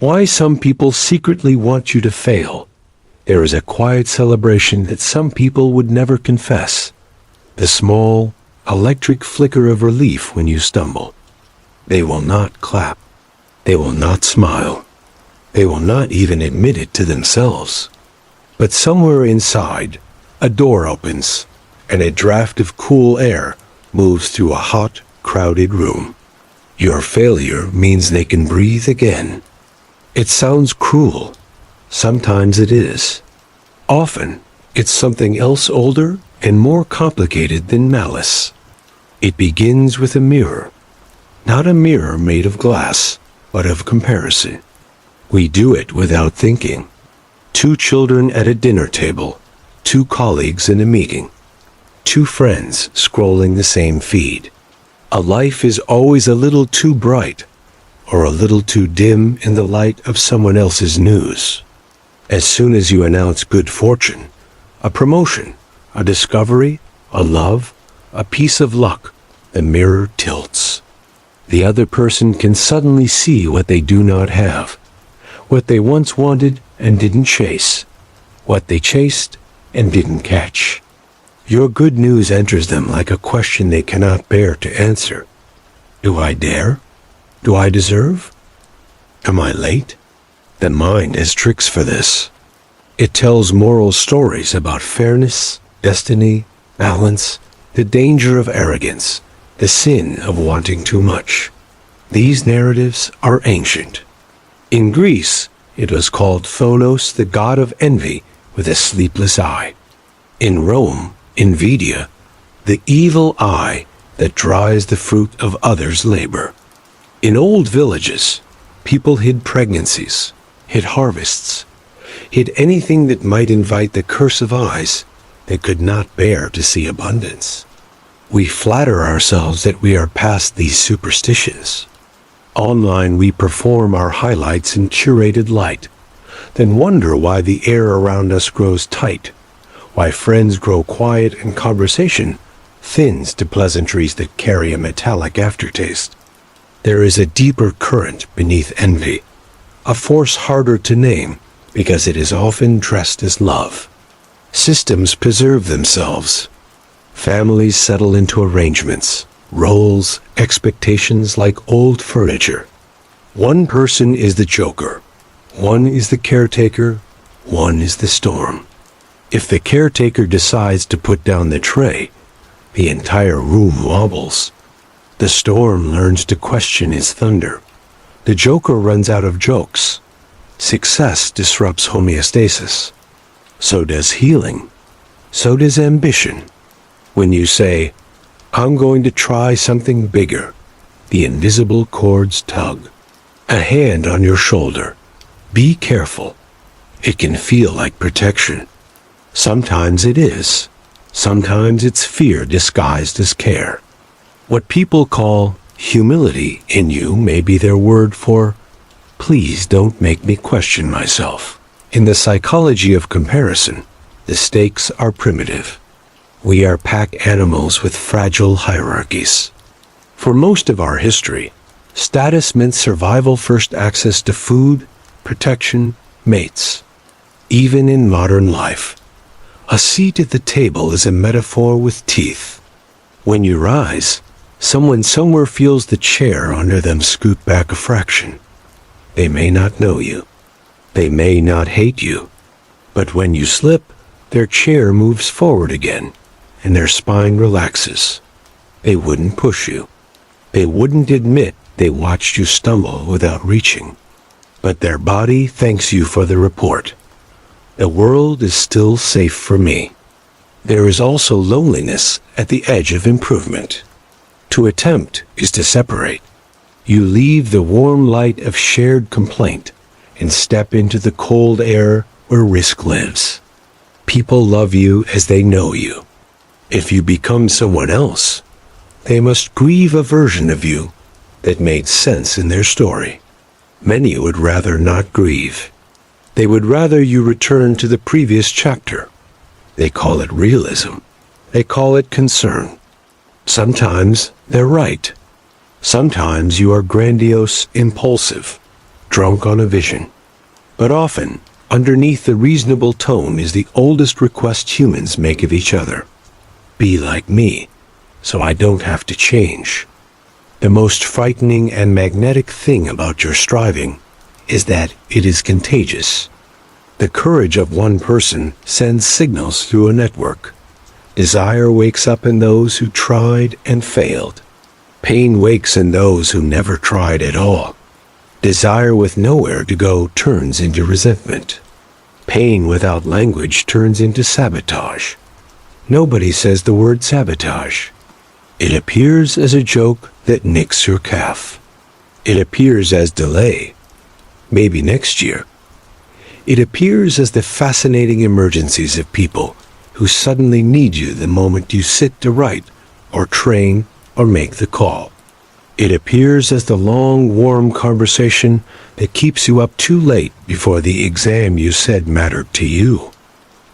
Why some people secretly want you to fail. There is a quiet celebration that some people would never confess. The small, electric flicker of relief when you stumble. They will not clap. They will not smile. They will not even admit it to themselves. But somewhere inside, a door opens, and a draft of cool air moves through a hot, crowded room. Your failure means they can breathe again. It sounds cruel. Sometimes it is. Often, it's something else older and more complicated than malice. It begins with a mirror. Not a mirror made of glass, but of comparison. We do it without thinking. Two children at a dinner table, two colleagues in a meeting, two friends scrolling the same feed. A life is always a little too bright, or a little too dim in the light of someone else's news. As soon as you announce good fortune, a promotion, a discovery, a love, a piece of luck, the mirror tilts. The other person can suddenly see what they do not have, what they once wanted and didn't chase, what they chased and didn't catch. Your good news enters them like a question they cannot bear to answer. Do I dare? Do I deserve? Am I late? The mind has tricks for this. It tells moral stories about fairness, destiny, balance, the danger of arrogance, the sin of wanting too much. These narratives are ancient. In Greece, it was called Thonos, the god of envy with a sleepless eye. In Rome, Invidia, the evil eye that dries the fruit of others' labor. In old villages, people hid pregnancies, hid harvests, hid anything that might invite the curse of eyes that could not bear to see abundance. We flatter ourselves that we are past these superstitions. Online, we perform our highlights in curated light, then wonder why the air around us grows tight, why friends grow quiet and conversation thins to pleasantries that carry a metallic aftertaste. There is a deeper current beneath envy, a force harder to name because it is often dressed as love. Systems preserve themselves. Families settle into arrangements, roles, expectations like old furniture. One person is the joker, one is the caretaker, one is the storm. If the caretaker decides to put down the tray, the entire room wobbles. The storm learns to question his thunder. The joker runs out of jokes. Success disrupts homeostasis. So does healing. So does ambition. When you say, I'm going to try something bigger, the invisible cords tug. A hand on your shoulder. Be careful. It can feel like protection. Sometimes it is. Sometimes it's fear disguised as care. What people call humility in you may be their word for, please don't make me question myself. In the psychology of comparison, the stakes are primitive. We are pack animals with fragile hierarchies. For most of our history, status meant survival first access to food, protection, mates. Even in modern life, a seat at the table is a metaphor with teeth. When you rise, someone somewhere feels the chair under them scoot back a fraction. They may not know you. They may not hate you. But when you slip, their chair moves forward again, and their spine relaxes. They wouldn't push you. They wouldn't admit they watched you stumble without reaching. But their body thanks you for the report. The world is still safe for me. There is also loneliness at the edge of improvement. To attempt is to separate. You leave the warm light of shared complaint and step into the cold air where risk lives. People love you as they know you. If you become someone else, they must grieve a version of you that made sense in their story. Many would rather not grieve. They would rather you return to the previous chapter. They call it realism. They call it concern. Sometimes they're right. Sometimes you are grandiose, impulsive, drunk on a vision. But often, underneath the reasonable tone is the oldest request humans make of each other. Be like me, so I don't have to change. The most frightening and magnetic thing about your striving is that it is contagious. The courage of one person sends signals through a network. Desire wakes up in those who tried and failed. Pain wakes in those who never tried at all. Desire with nowhere to go turns into resentment. Pain without language turns into sabotage. Nobody says the word sabotage. It appears as a joke that nicks your calf. It appears as delay. Maybe next year. It appears as the fascinating emergencies of people who suddenly need you the moment you sit to write or train or make the call. It appears as the long, warm conversation that keeps you up too late before the exam you said mattered to you.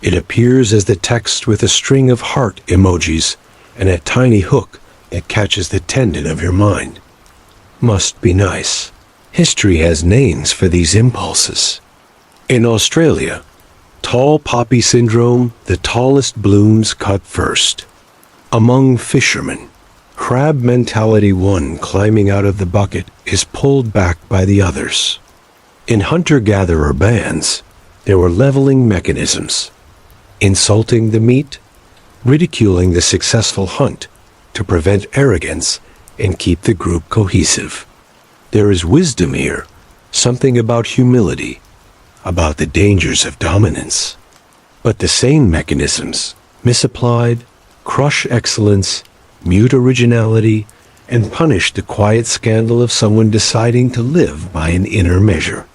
It appears as the text with a string of heart emojis and a tiny hook that catches the tendon of your mind. Must be nice. History has names for these impulses. In Australia, tall poppy syndrome, the tallest blooms cut first. Among fishermen, crab mentality one climbing out of the bucket is pulled back by the others. In hunter-gatherer bands, there were leveling mechanisms, insulting the meat, ridiculing the successful hunt to prevent arrogance and keep the group cohesive. There is wisdom here, something about humility, about the dangers of dominance. But the same mechanisms, misapplied, crush excellence, mute originality, and punish the quiet scandal of someone deciding to live by an inner measure.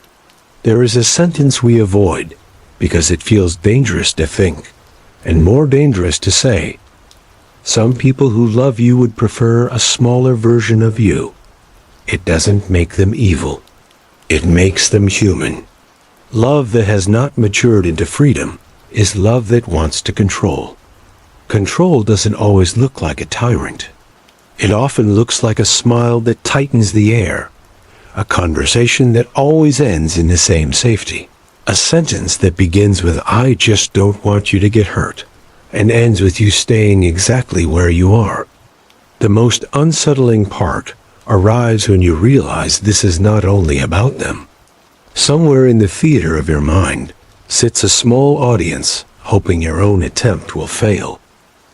There is a sentence we avoid because it feels dangerous to think, and more dangerous to say. Some people who love you would prefer a smaller version of you. It doesn't make them evil. It makes them human. Love that has not matured into freedom is love that wants to control. Control doesn't always look like a tyrant. It often looks like a smile that tightens the air, a conversation that always ends in the same safety, a sentence that begins with "I just don't want you to get hurt," and ends with you staying exactly where you are. The most unsettling part arrives when you realize this is not only about them. Somewhere in the theater of your mind sits a small audience hoping your own attempt will fail.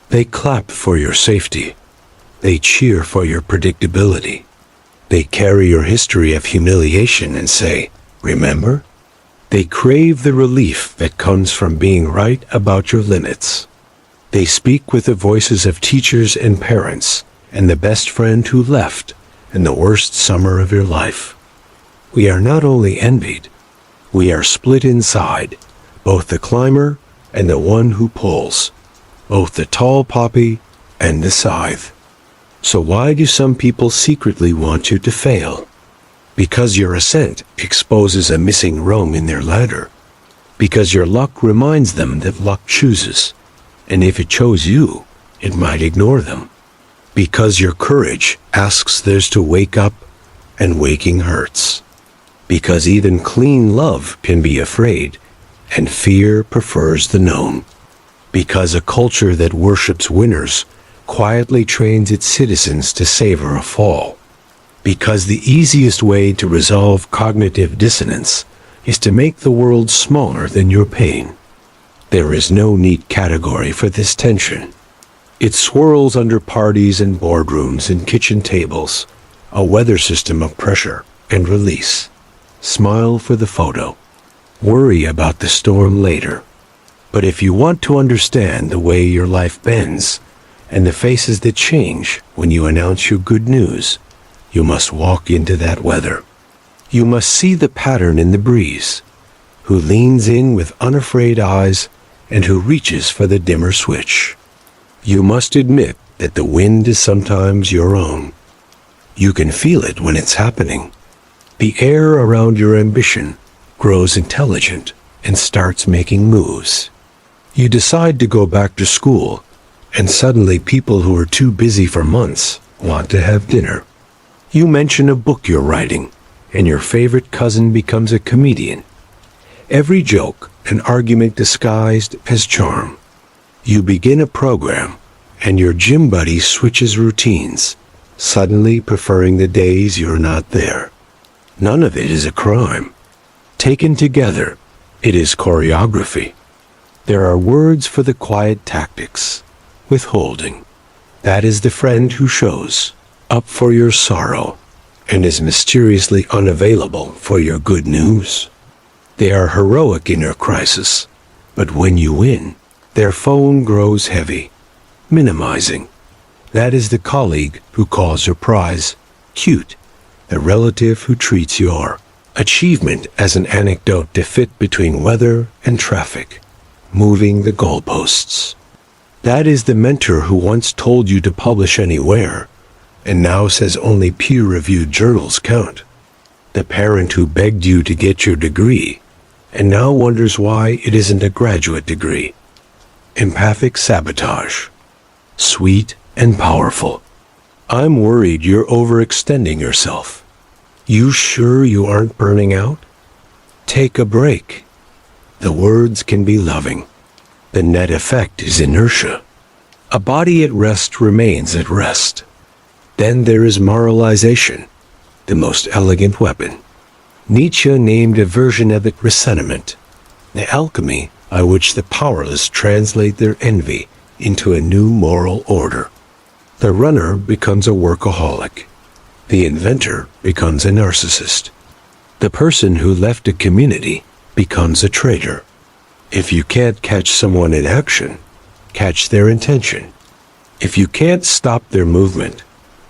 They clap for your safety. They cheer for your predictability. They carry your history of humiliation and say, "Remember?" They crave the relief that comes from being right about your limits. They speak with the voices of teachers and parents and the best friend who left in the worst summer of your life. We are not only envied, we are split inside, both the climber and the one who pulls, both the tall poppy and the scythe. So why do some people secretly want you to fail? Because your ascent exposes a missing rung in their ladder. Because your luck reminds them that luck chooses, and if it chose you, it might ignore them. Because your courage asks theirs to wake up, and waking hurts. Because even clean love can be afraid, and fear prefers the known. Because a culture that worships winners quietly trains its citizens to savor a fall. Because the easiest way to resolve cognitive dissonance is to make the world smaller than your pain. There is no neat category for this tension. It swirls under parties and boardrooms and kitchen tables, a weather system of pressure and release. Smile for the photo. Worry about the storm later. But if you want to understand the way your life bends and the faces that change when you announce your good news, you must walk into that weather. You must see the pattern in the breeze, who leans in with unafraid eyes and who reaches for the dimmer switch. You must admit that the wind is sometimes your own. You can feel it when it's happening. The air around your ambition grows intelligent and starts making moves. You decide to go back to school, and suddenly people who are too busy for months want to have dinner. You mention a book you're writing, and your favorite cousin becomes a comedian. Every joke, an argument disguised as charm. You begin a program, and your gym buddy switches routines, suddenly preferring the days you're not there. None of it is a crime. Taken together, it is choreography. There are words for the quiet tactics. Withholding. That is the friend who shows up for your sorrow and is mysteriously unavailable for your good news. They are heroic in your crisis, but when you win, their phone grows heavy. Minimizing. That is the colleague who calls your prize cute, the relative who treats your achievement as an anecdote to fit between weather and traffic, moving the goalposts. That is the mentor who once told you to publish anywhere, and now says only peer-reviewed journals count. The parent who begged you to get your degree, and now wonders why it isn't a graduate degree. Empathic sabotage. Sweet and powerful. I'm worried you're overextending yourself. You sure you aren't burning out? Take a break. The words can be loving. The net effect is inertia. A body at rest remains at rest. Then there is moralization, the most elegant weapon. Nietzsche named a version of it resentment, the alchemy by which the powerless translate their envy into a new moral order. The runner becomes a workaholic. The inventor becomes a narcissist. The person who left a community becomes a traitor. If you can't catch someone in action, catch their intention. If you can't stop their movement,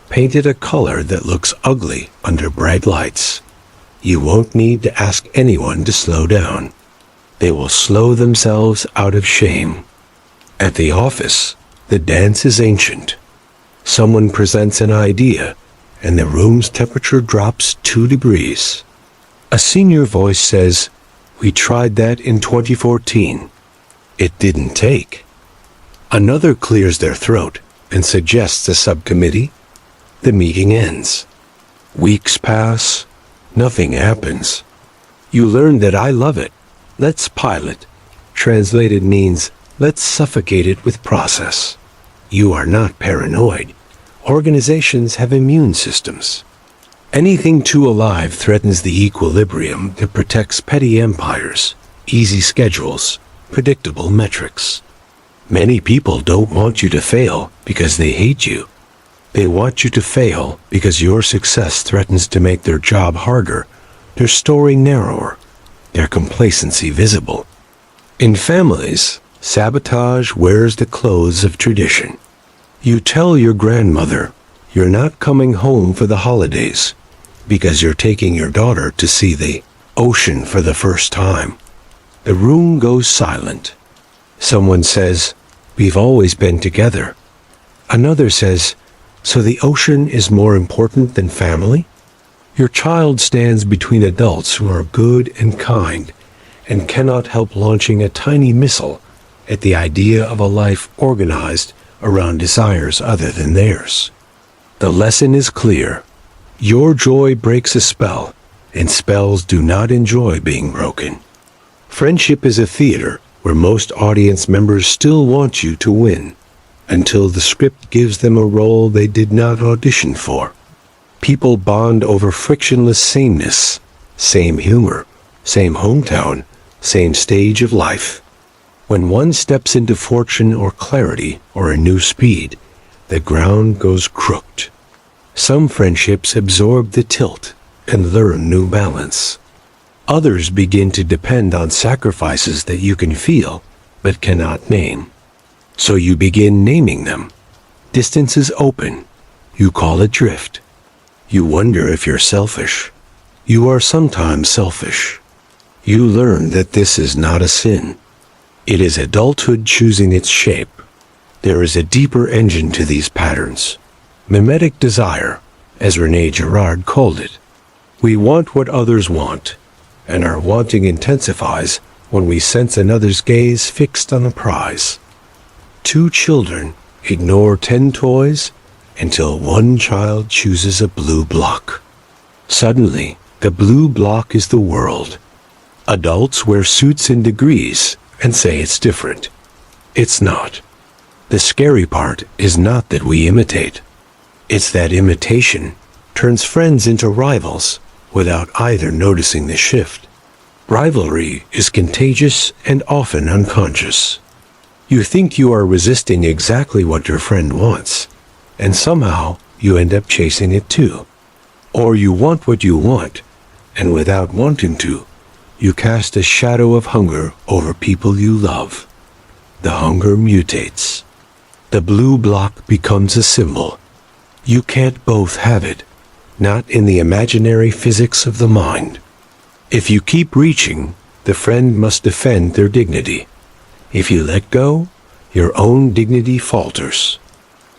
paint it a color that looks ugly under bright lights. You won't need to ask anyone to slow down. They will slow themselves out of shame. At the office, the dance is ancient. Someone presents an idea, and the room's temperature drops 2 degrees. A senior voice says, "We tried that in 2014. It didn't take." Another clears their throat and suggests a subcommittee. The meeting ends. Weeks pass. Nothing happens. You learn that I love it. Let's pilot. Translated means, let's suffocate it with process. You are not paranoid. Organizations have immune systems. Anything too alive threatens the equilibrium that protects petty empires, easy schedules, predictable metrics. Many people don't want you to fail because they hate you. They want you to fail because your success threatens to make their job harder, their story narrower, their complacency visible. In families, sabotage wears the clothes of tradition. You tell your grandmother you're not coming home for the holidays because you're taking your daughter to see the ocean for the first time. The room goes silent. Someone says, "We've always been together." Another says, "So the ocean is more important than family?" Your child stands between adults who are good and kind and cannot help launching a tiny missile at the idea of a life organized around desires other than theirs. The lesson is clear. Your joy breaks a spell, and spells do not enjoy being broken. Friendship is a theater where most audience members still want you to win, until the script gives them a role they did not audition for. People bond over frictionless sameness, same humor, same hometown, same stage of life. When one steps into fortune or clarity or a new speed, the ground goes crooked. Some friendships absorb the tilt and learn new balance. Others begin to depend on sacrifices that you can feel but cannot name. So you begin naming them. Distance is open. You call it drift. You wonder if you're selfish. You are sometimes selfish. You learn that this is not a sin. It is adulthood choosing its shape. There is a deeper engine to these patterns. Mimetic desire, as René Girard called it. We want what others want, and our wanting intensifies when we sense another's gaze fixed on a prize. 2 children ignore 10 toys until one child chooses a blue block. Suddenly, The blue block is the world. Adults wear suits and degrees and say it's different. It's not. The scary part is not that we imitate. It's that imitation turns friends into rivals without either noticing the shift. Rivalry is contagious and often unconscious. You think you are resisting exactly what your friend wants, and somehow you end up chasing it too. Or you want what you want, and without wanting to, you cast a shadow of hunger over people you love. The hunger mutates. The blue block becomes a symbol. You can't both have it, not in the imaginary physics of the mind. If you keep reaching, the friend must defend their dignity. If you let go, your own dignity falters.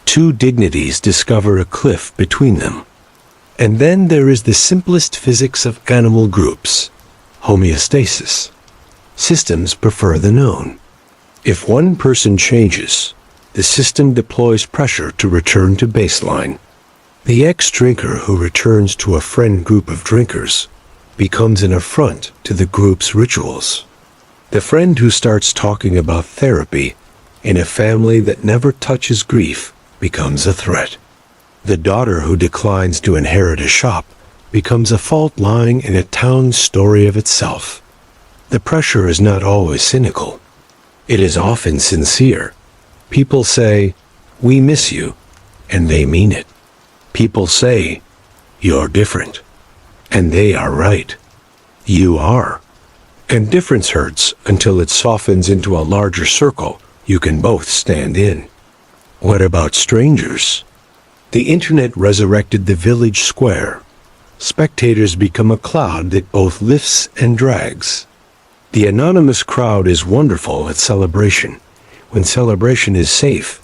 Two dignities discover a cliff between them. And then there is the simplest physics of animal groups, homeostasis. Systems prefer the known. If one person changes, the system deploys pressure to return to baseline. The ex-drinker who returns to a friend group of drinkers becomes an affront to the group's rituals. The friend who starts talking about therapy in a family that never touches grief becomes a threat. The daughter who declines to inherit a shop becomes a fault line in a town's story of itself. The pressure is not always cynical. It is often sincere. People say, "We miss you," and they mean it. People say, "You're different," and they are right. You are. And difference hurts until it softens into a larger circle you can both stand in. What about strangers? The internet resurrected the village square. Spectators become a cloud that both lifts and drags. The anonymous crowd is wonderful at celebration. When celebration is safe,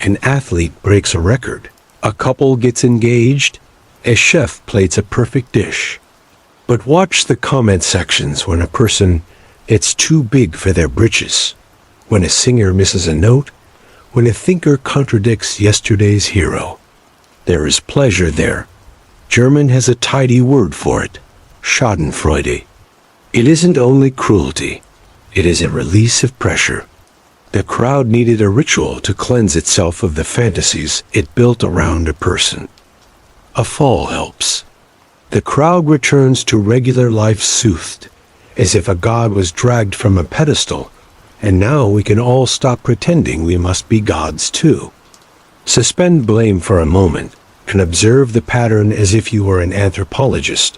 an athlete breaks a record, a couple gets engaged, a chef plates a perfect dish. But watch the comment sections when a person gets too big for their britches, when a singer misses a note, when a thinker contradicts yesterday's hero. There is pleasure there. German has a tidy word for it, Schadenfreude. It isn't only cruelty, it is a release of pressure. The crowd needed a ritual to cleanse itself of the fantasies it built around a person. A fall helps. The crowd returns to regular life soothed, as if a god was dragged from a pedestal, and now we can all stop pretending we must be gods too. Suspend blame for a moment and observe the pattern as if you were an anthropologist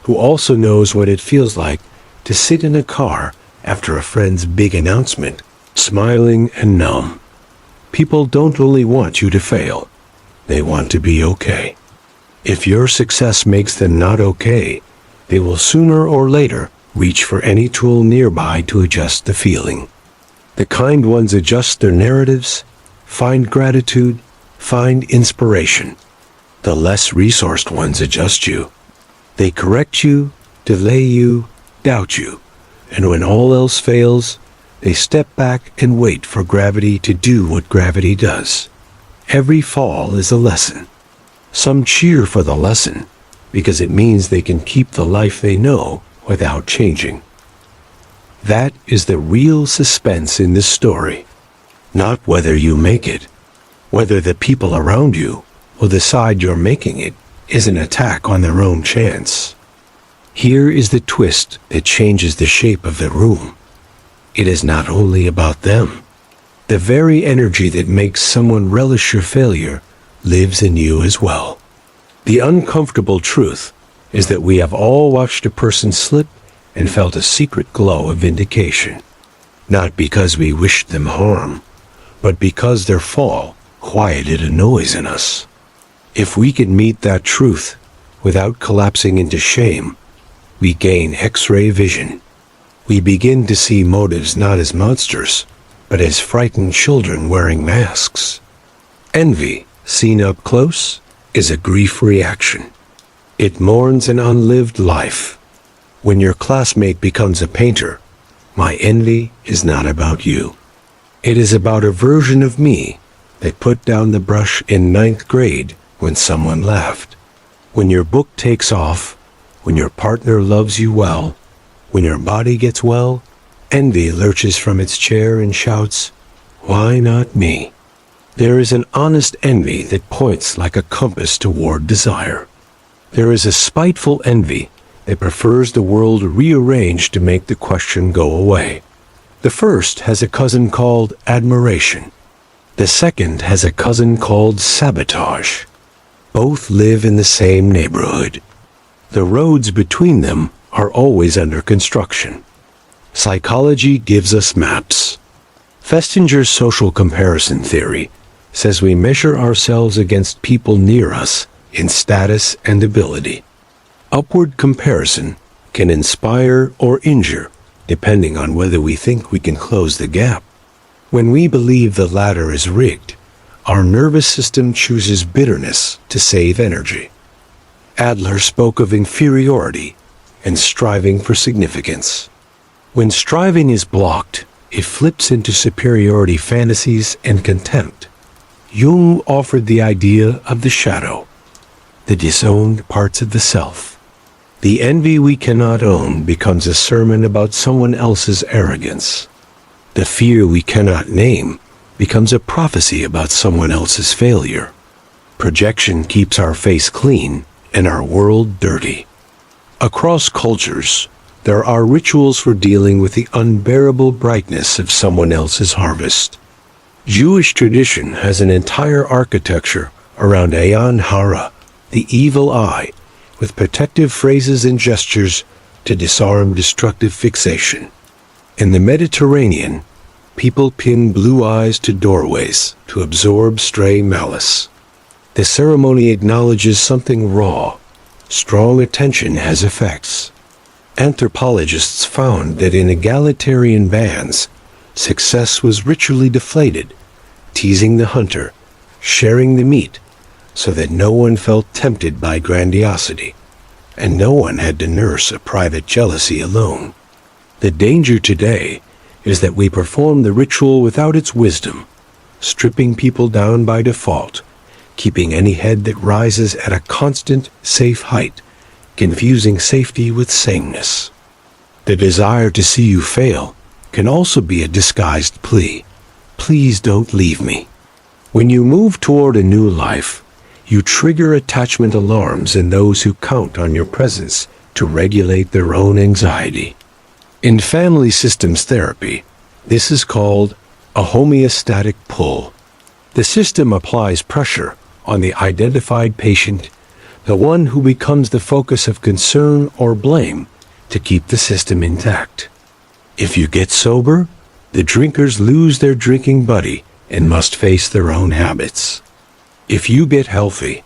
who also knows what it feels like to sit in a car after a friend's big announcement, smiling and numb. People don't only want you to fail, they want to be okay. If your success makes them not okay, they will sooner or later reach for any tool nearby to adjust the feeling. The kind ones adjust their narratives, find gratitude, find inspiration. The less resourced ones adjust you. They correct you, delay you, doubt you, and when all else fails, they step back and wait for gravity to do what gravity does. Every fall is a lesson. Some cheer for the lesson because it means they can keep the life they know without changing. That is the real suspense in this story. Not whether you make it. Whether the people around you will decide you're making it is an attack on their own chance. Here is the twist that changes the shape of the room. It is not only about them. The very energy that makes someone relish your failure lives in you as well. The uncomfortable truth is that we have all watched a person slip and felt a secret glow of vindication. Not because we wished them harm, but because their fall quieted a noise in us. If we can meet that truth without collapsing into shame, we gain X-ray vision. We begin to see motives not as monsters, but as frightened children wearing masks. Envy, seen up close, is a grief reaction. It mourns an unlived life. When your classmate becomes a painter, my envy is not about you. It is about a version of me that put down the brush in 9th grade when someone laughed. When your book takes off, when your partner loves you well, when your body gets well, envy lurches from its chair and shouts, "Why not me?" There is an honest envy that points like a compass toward desire. There is a spiteful envy that prefers the world rearranged to make the question go away. The first has a cousin called admiration. The second has a cousin called sabotage. Both live in the same neighborhood. The roads between them are always under construction. Psychology gives us maps. Festinger's social comparison theory says we measure ourselves against people near us in status and ability. Upward comparison can inspire or injure, depending on whether we think we can close the gap. When we believe the latter is rigged, our nervous system chooses bitterness to save energy. Adler spoke of inferiority and striving for significance. When striving is blocked, it flips into superiority fantasies and contempt. Jung offered the idea of the shadow, the disowned parts of the self. The envy we cannot own becomes a sermon about someone else's arrogance. The fear we cannot name becomes a prophecy about someone else's failure. Projection keeps our face clean and our world dirty. Across cultures, there are rituals for dealing with the unbearable brightness of someone else's harvest. Jewish tradition has an entire architecture around Ayan Hara, the evil eye, with protective phrases and gestures to disarm destructive fixation. In the Mediterranean, people pin blue eyes to doorways to absorb stray malice. The ceremony acknowledges something raw. Strong attention has effects. Anthropologists found that in egalitarian bands, success was ritually deflated, teasing the hunter, sharing the meat, so that no one felt tempted by grandiosity, and no one had to nurse a private jealousy alone. The danger today is that we perform the ritual without its wisdom, stripping people down by default, keeping any head that rises at a constant, safe height, confusing safety with sameness. The desire to see you fail can also be a disguised plea. Please don't leave me. When you move toward a new life, you trigger attachment alarms in those who count on your presence to regulate their own anxiety. In family systems therapy, this is called a homeostatic pull. The system applies pressure on the identified patient, the one who becomes the focus of concern or blame, to keep the system intact. If you get sober, the drinkers lose their drinking buddy and must face their own habits. If you get healthy,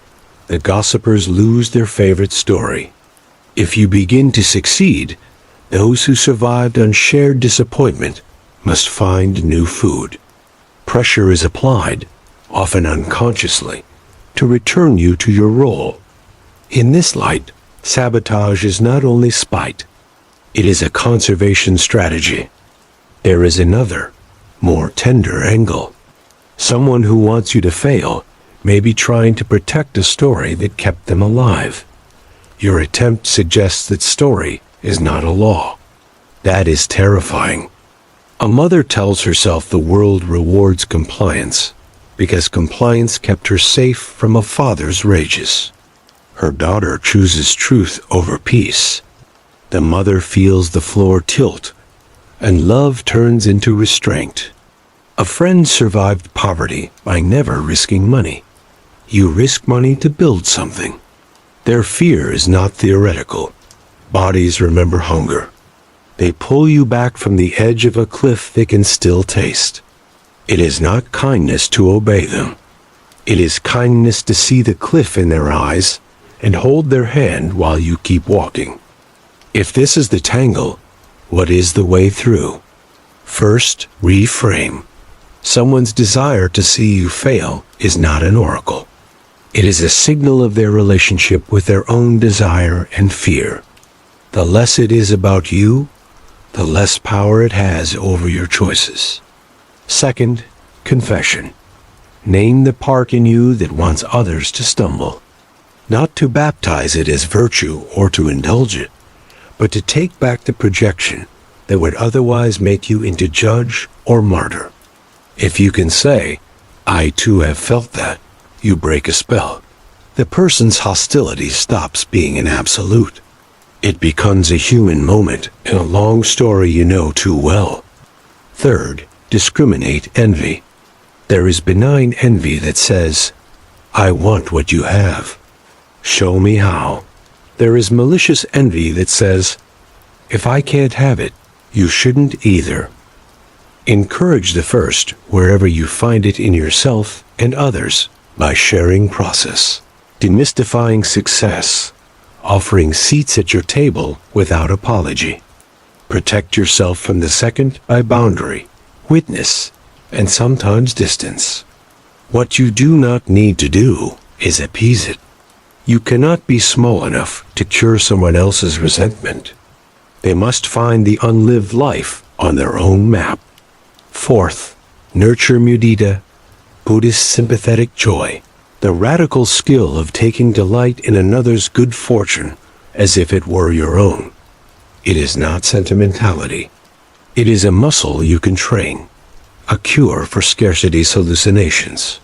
the gossipers lose their favorite story. If you begin to succeed, those who survived on shared disappointment must find new food. Pressure is applied, often unconsciously, to return you to your role. In this light, sabotage is not only spite, it is a conservation strategy. There is another, more tender angle. Someone who wants you to fail may be trying to protect a story that kept them alive. Your attempt suggests that story is not a law. That is terrifying. A mother tells herself the world rewards compliance because compliance kept her safe from a father's rages. Her daughter chooses truth over peace. The mother feels the floor tilt, and love turns into restraint. A friend survived poverty by never risking money. You risk money to build something. Their fear is not theoretical. Bodies remember hunger. They pull you back from the edge of a cliff they can still taste. It is not kindness to obey them. It is kindness to see the cliff in their eyes and hold their hand while you keep walking. If this is the tangle, what is the way through? First, reframe. Someone's desire to see you fail is not an oracle. It is a signal of their relationship with their own desire and fear. The less it is about you, the less power it has over your choices. Second, confession. Name the part in you that wants others to stumble. not to baptize it as virtue or to indulge it, but to take back the projection that would otherwise make you into judge or martyr. If you can say, I too have felt that, you break a spell. The person's hostility stops being an absolute. It becomes a human moment in a long story you know too well. Third, discriminate envy. There is benign envy that says, I want what you have. Show me how. There is malicious envy that says, if I can't have it, you shouldn't either. Encourage the first wherever you find it in yourself and others by sharing process, demystifying success, offering seats at your table without apology. Protect yourself from the second by boundary, witness, and sometimes distance. What you do not need to do is appease it. You cannot be small enough to cure someone else's resentment. They must find the unlived life on their own map. Fourth, nurture mudita, Buddhist sympathetic joy, the radical skill of taking delight in another's good fortune as if it were your own. It is not sentimentality. It is a muscle you can train, a cure for scarcity's hallucinations.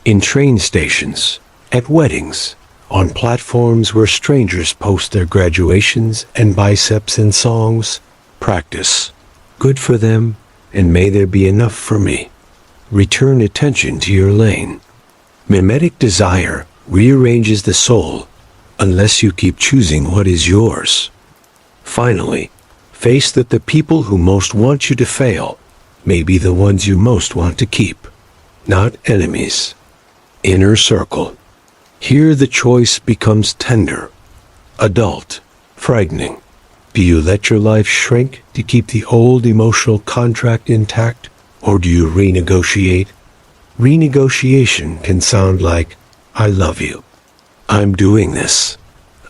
In train stations, at weddings, on platforms where strangers post their graduations and biceps in songs, practice. Good for them, and may there be enough for me. Return attention to your lane. Mimetic desire rearranges the soul unless you keep choosing what is yours. Finally, face that the people who most want you to fail may be the ones you most want to keep, not enemies. Inner circle. Here the choice becomes tender, adult, frightening. Do you let your life shrink to keep the old emotional contract intact, or do you renegotiate? Renegotiation can sound like, I love you. I'm doing this.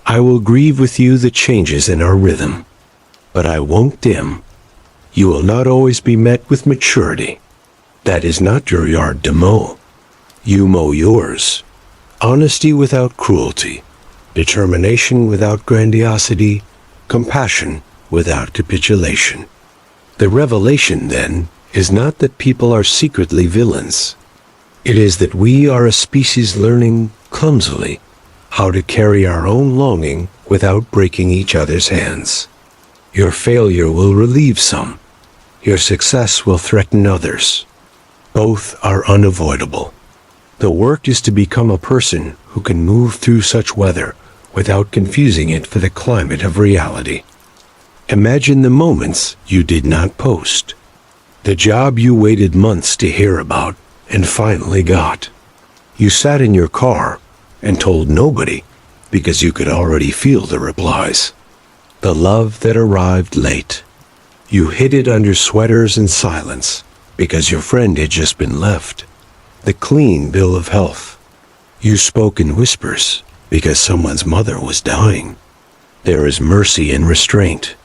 I will grieve with you the changes in our rhythm, but I won't dim. You will not always be met with maturity. That is not your yard to mow. You mow yours. Honesty without cruelty, determination without grandiosity, compassion without capitulation. The revelation, then, is not that people are secretly villains. It is that we are a species learning, clumsily, how to carry our own longing without breaking each other's hands. Your failure will relieve some. Your success will threaten others. Both are unavoidable. The work is to become a person who can move through such weather without confusing it for the climate of reality. Imagine the moments you did not post. The job you waited months to hear about and finally got. You sat in your car and told nobody because you could already feel the replies. The love that arrived late. You hid it under sweaters and silence because your friend had just been left. The clean bill of health. You spoke in whispers because someone's mother was dying. There is mercy in restraint.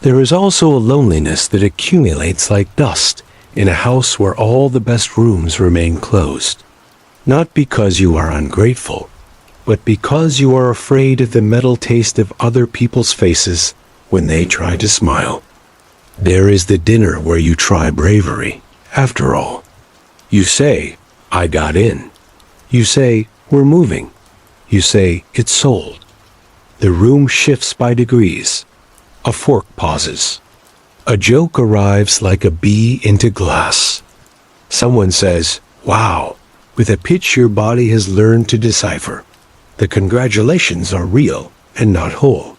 There is also a loneliness that accumulates like dust in a house where all the best rooms remain closed. Not because you are ungrateful, but because you are afraid of the metal taste of other people's faces when they try to smile. There is the dinner where you try bravery, after all. You say, I got in. You say, we're moving. You say, it's sold. The room shifts by degrees. A fork pauses. A joke arrives like a bee into glass. Someone says, wow, with a pitch your body has learned to decipher. The congratulations are real and not whole.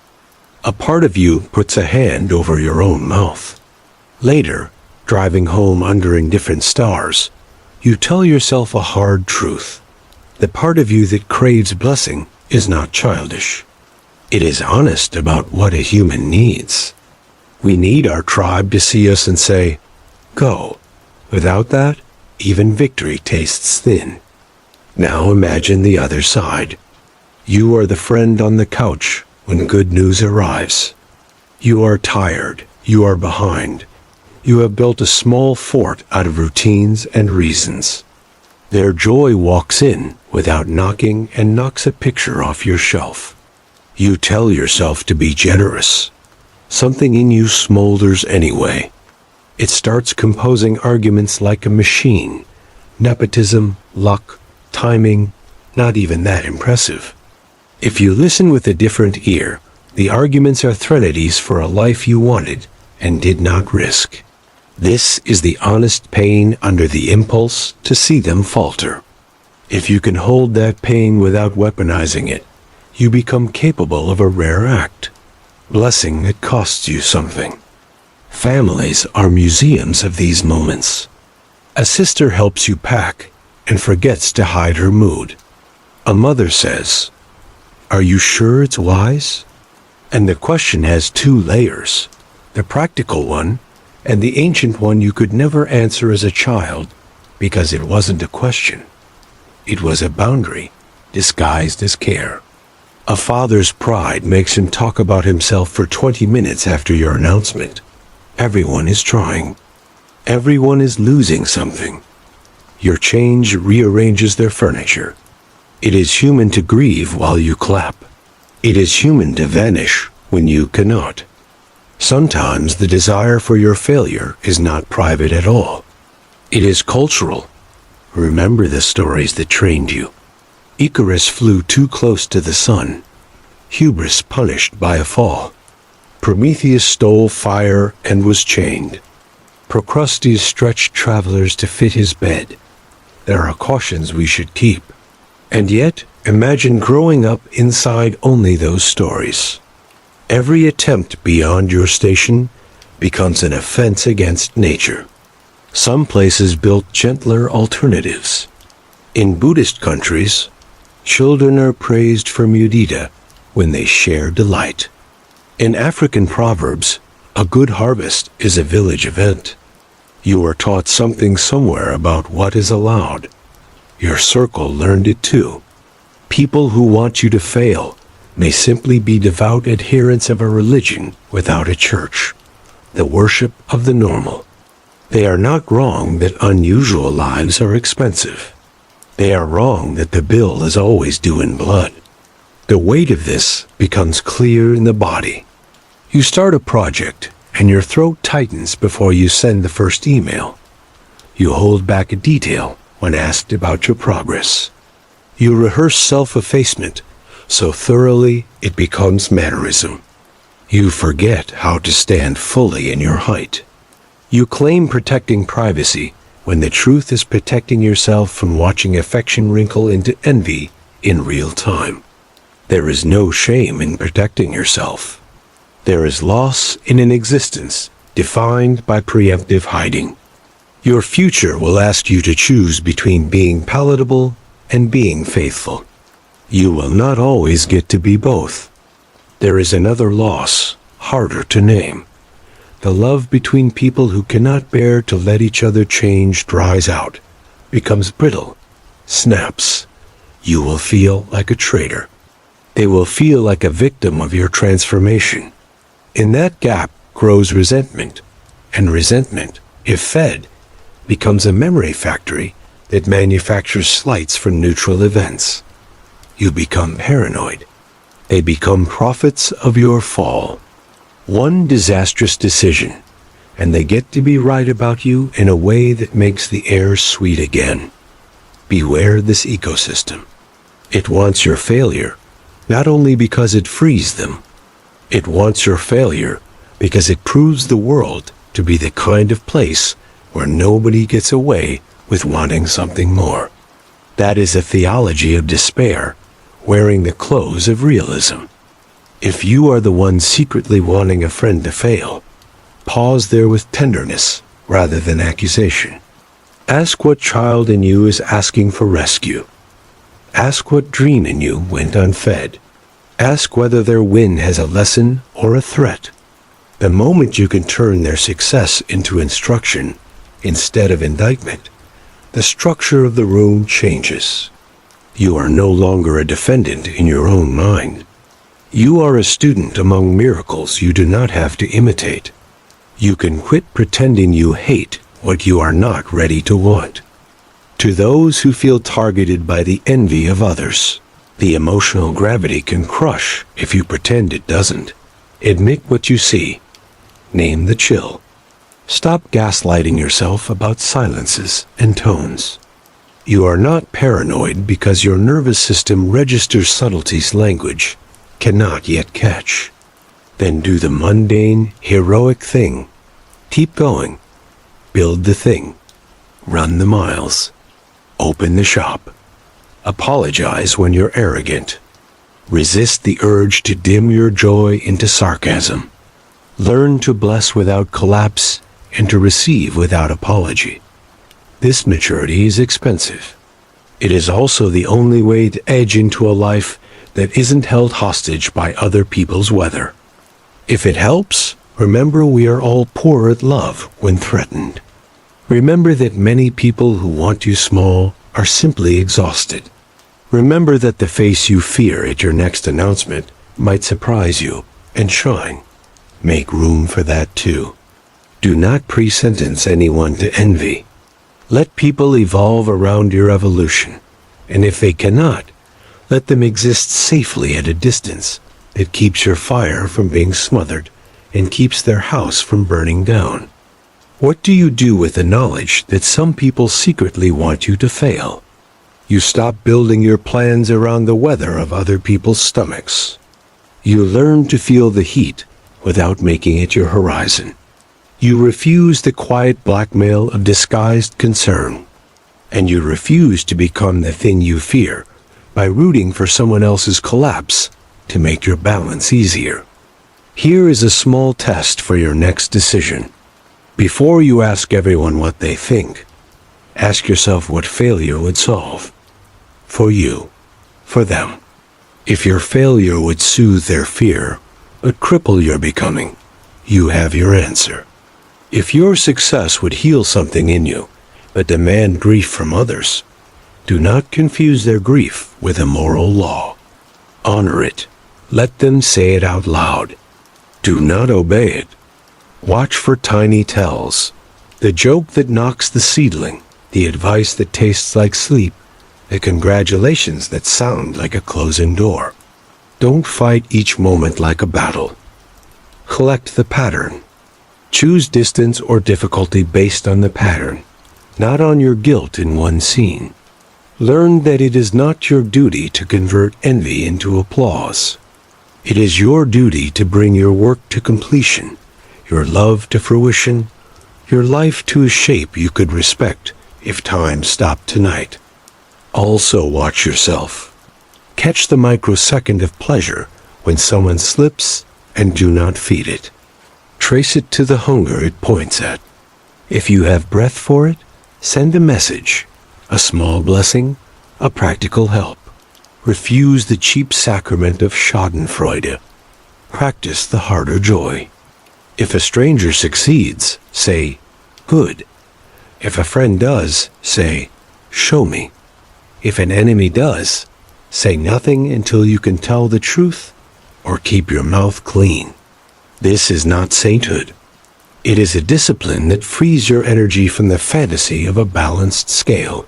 A part of you puts a hand over your own mouth. Later, driving home under indifferent stars, you tell yourself a hard truth. The part of you that craves blessing is not childish. It is honest about what a human needs. We need our tribe to see us and say, go. Without that, even victory tastes thin. Now imagine the other side. You are the friend on the couch when good news arrives. You are tired. You are behind. You have built a small fort out of routines and reasons. Their joy walks in without knocking and knocks a picture off your shelf. You tell yourself to be generous. Something in you smolders anyway. It starts composing arguments like a machine. Nepotism, luck, timing, not even that impressive. If you listen with a different ear, the arguments are threnodies for a life you wanted and did not risk. This is the honest pain under the impulse to see them falter. If you can hold that pain without weaponizing it, you become capable of a rare act. Blessing that costs you something. Families are museums of these moments. A sister helps you pack and forgets to hide her mood. A mother says, "Are you sure it's wise?" And the question has two layers, the practical one and the ancient one you could never answer as a child because it wasn't a question. It was a boundary disguised as care. A father's pride makes him talk about himself for 20 minutes after your announcement. Everyone is trying. Everyone is losing something. Your change rearranges their furniture. It is human to grieve while you clap. It is human to vanish when you cannot. Sometimes the desire for your failure is not private at all. It is cultural. Remember the stories that trained you. Icarus flew too close to the sun. Hubris punished by a fall. Prometheus stole fire and was chained. Procrustes stretched travelers to fit his bed. There are cautions we should keep. And yet, imagine growing up inside only those stories. Every attempt beyond your station becomes an offense against nature. Some places built gentler alternatives. In Buddhist countries, children are praised for mudita when they share delight. In African proverbs, a good harvest is a village event. You are taught something somewhere about what is allowed. Your circle learned it too. People who want you to fail may simply be devout adherents of a religion without a church, the worship of the normal. They are not wrong that unusual lives are expensive. They are wrong that the bill is always due in blood. The weight of this becomes clear in the body. You start a project, and your throat tightens before you send the first email. You hold back a detail when asked about your progress. You rehearse self-effacement so thoroughly it becomes mannerism. You forget how to stand fully in your height. You claim protecting privacy when the truth is protecting yourself from watching affection wrinkle into envy in real time. There is no shame in protecting yourself. There is loss in an existence defined by preemptive hiding. Your future will ask you to choose between being palatable and being faithful. You will not always get to be both. There is another loss, harder to name. The love between people who cannot bear to let each other change dries out, becomes brittle, snaps. You will feel like a traitor. They will feel like a victim of your transformation. In that gap grows resentment, and resentment, if fed, becomes a memory factory that manufactures slights for neutral events. You become paranoid. They become prophets of your fall. One disastrous decision, and they get to be right about you in a way that makes the air sweet again. Beware this ecosystem. It wants your failure, not only because it frees them. It wants your failure because it proves the world to be the kind of place where nobody gets away with wanting something more. That is a theology of despair, wearing the clothes of realism. If you are the one secretly wanting a friend to fail, pause there with tenderness rather than accusation. Ask what child in you is asking for rescue. Ask what dream in you went unfed. Ask whether their win has a lesson or a threat. The moment you can turn their success into instruction instead of indictment, the structure of the room changes. You are no longer a defendant in your own mind. You are a student among miracles you do not have to imitate. You can quit pretending you hate what you are not ready to want. To those who feel targeted by the envy of others, the emotional gravity can crush if you pretend it doesn't. Admit what you see. Name the chill. Stop gaslighting yourself about silences and tones. You are not paranoid because your nervous system registers subtleties language cannot yet catch. Then do the mundane, heroic thing. Keep going. Build the thing. Run the miles. Open the shop. Apologize when you're arrogant. Resist the urge to dim your joy into sarcasm. Learn to bless without collapse and to receive without apology. This maturity is expensive. It is also the only way to edge into a life that isn't held hostage by other people's weather. If it helps, remember we are all poor at love when threatened. Remember that many people who want you small are simply exhausted. Remember that the face you fear at your next announcement might surprise you and shine. Make room for that too. Do not pre-sentence anyone to envy. Let people evolve around your evolution, and if they cannot, let them exist safely at a distance that keeps your fire from being smothered and keeps their house from burning down. What do you do with the knowledge that some people secretly want you to fail? You stop building your plans around the weather of other people's stomachs. You learn to feel the heat without making it your horizon. You refuse the quiet blackmail of disguised concern. And you refuse to become the thing you fear by rooting for someone else's collapse to make your balance easier. Here is a small test for your next decision. Before you ask everyone what they think, ask yourself what failure would solve. For you, for them. If your failure would soothe their fear, but cripple your becoming, you have your answer. If your success would heal something in you, but demand grief from others, do not confuse their grief with a moral law. Honor it. Let them say it out loud. Do not obey it. Watch for tiny tells. The joke that knocks the seedling, the advice that tastes like sleep, the congratulations that sound like a closing door. Don't fight each moment like a battle. Collect the pattern. Choose distance or difficulty based on the pattern, not on your guilt in one scene. Learn that it is not your duty to convert envy into applause. It is your duty to bring your work to completion, your love to fruition, your life to a shape you could respect if time stopped tonight. Also watch yourself. Catch the microsecond of pleasure when someone slips and do not feed it. Trace it to the hunger it points at. If you have breath for it, send a message, a small blessing, a practical help. Refuse the cheap sacrament of schadenfreude. Practice the harder joy. If a stranger succeeds, say, good. If a friend does, say, show me. If an enemy does, say nothing until you can tell the truth or keep your mouth clean. This is not sainthood. It is a discipline that frees your energy from the fantasy of a balanced scale.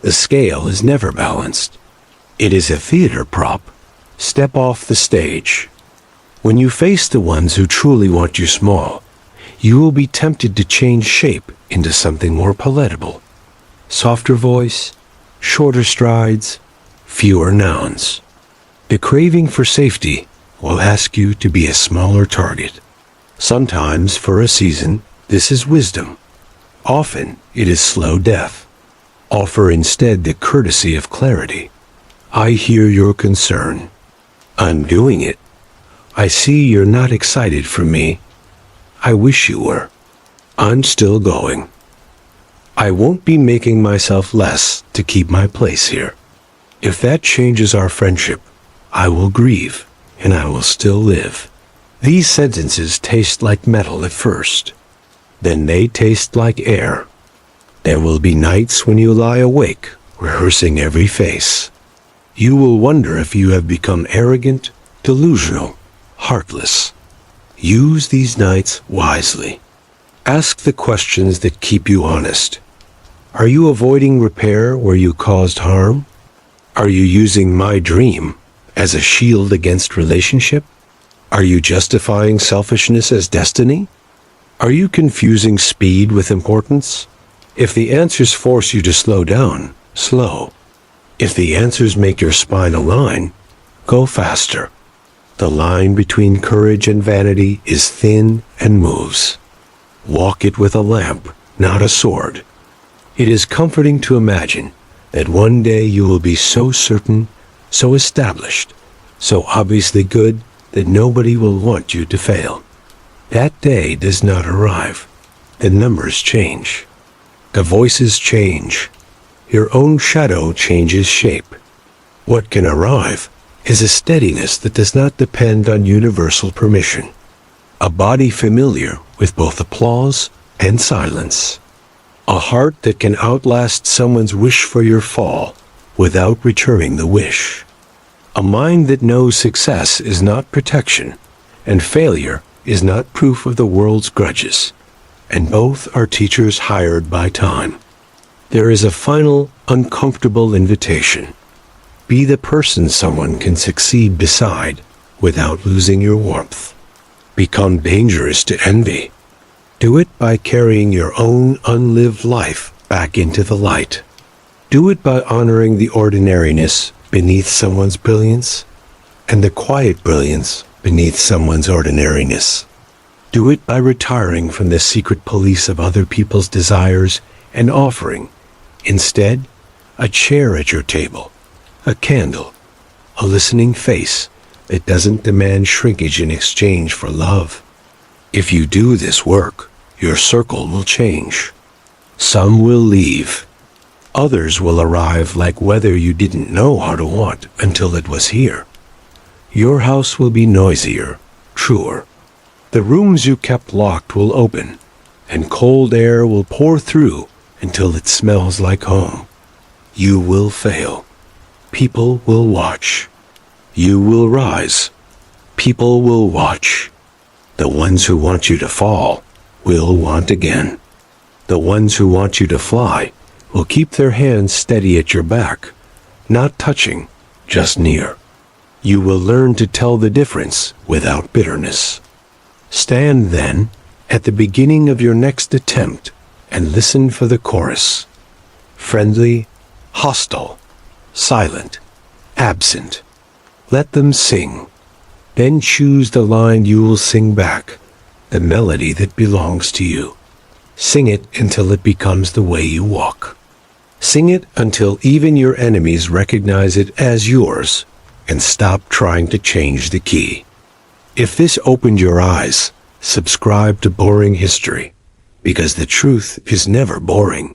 The scale is never balanced. It is a theater prop. Step off the stage. When you face the ones who truly want you small, you will be tempted to change shape into something more palatable. Softer voice, shorter strides, fewer nouns. The craving for safety will ask you to be a smaller target. Sometimes, for a season, this is wisdom. Often, it is slow death. Offer instead the courtesy of clarity. I hear your concern. I'm doing it. I see you're not excited for me. I wish you were. I'm still going. I won't be making myself less to keep my place here. If that changes our friendship, I will grieve, and I will still live. These sentences taste like metal at first. Then they taste like air. There will be nights when you lie awake, rehearsing every face. You will wonder if you have become arrogant, delusional, heartless. Use these nights wisely. Ask the questions that keep you honest. Are you avoiding repair where you caused harm? Are you using my dream as a shield against relationship? Are you justifying selfishness as destiny? Are you confusing speed with importance? If the answers force you to slow down, slow. If the answers make your spine align, go faster. The line between courage and vanity is thin and moves. Walk it with a lamp, not a sword. It is comforting to imagine that one day you will be so certain, so established, so obviously good that nobody will want you to fail. That day does not arrive. The numbers change. The voices change. Your own shadow changes shape. What can arrive is a steadiness that does not depend on universal permission. A body familiar with both applause and silence. A heart that can outlast someone's wish for your fall without returning the wish. A mind that knows success is not protection, and failure is not proof of the world's grudges, and both are teachers hired by time. There is a final, uncomfortable invitation. Be the person someone can succeed beside without losing your warmth. Become dangerous to envy. Do it by carrying your own unlived life back into the light. Do it by honoring the ordinariness beneath someone's brilliance and the quiet brilliance beneath someone's ordinariness. Do it by retiring from the secret police of other people's desires and offering, instead, a chair at your table, a candle, a listening face that doesn't demand shrinkage in exchange for love. If you do this work, your circle will change. Some will leave. Others will arrive like weather you didn't know how to want until it was here. Your house will be noisier, truer. The rooms you kept locked will open, and cold air will pour through until it smells like home. You will fail. People will watch. You will rise. People will watch. The ones who want you to fall will want again. The ones who want you to fly will keep their hands steady at your back, not touching, just near. You will learn to tell the difference without bitterness. Stand then at the beginning of your next attempt and listen for the chorus. Friendly, hostile, silent, absent. Let them sing. Then choose the line you will sing back, the melody that belongs to you. Sing it until it becomes the way you walk. Sing it until even your enemies recognize it as yours and stop trying to change the key. If this opened your eyes, subscribe to Boring History, because the truth is never boring.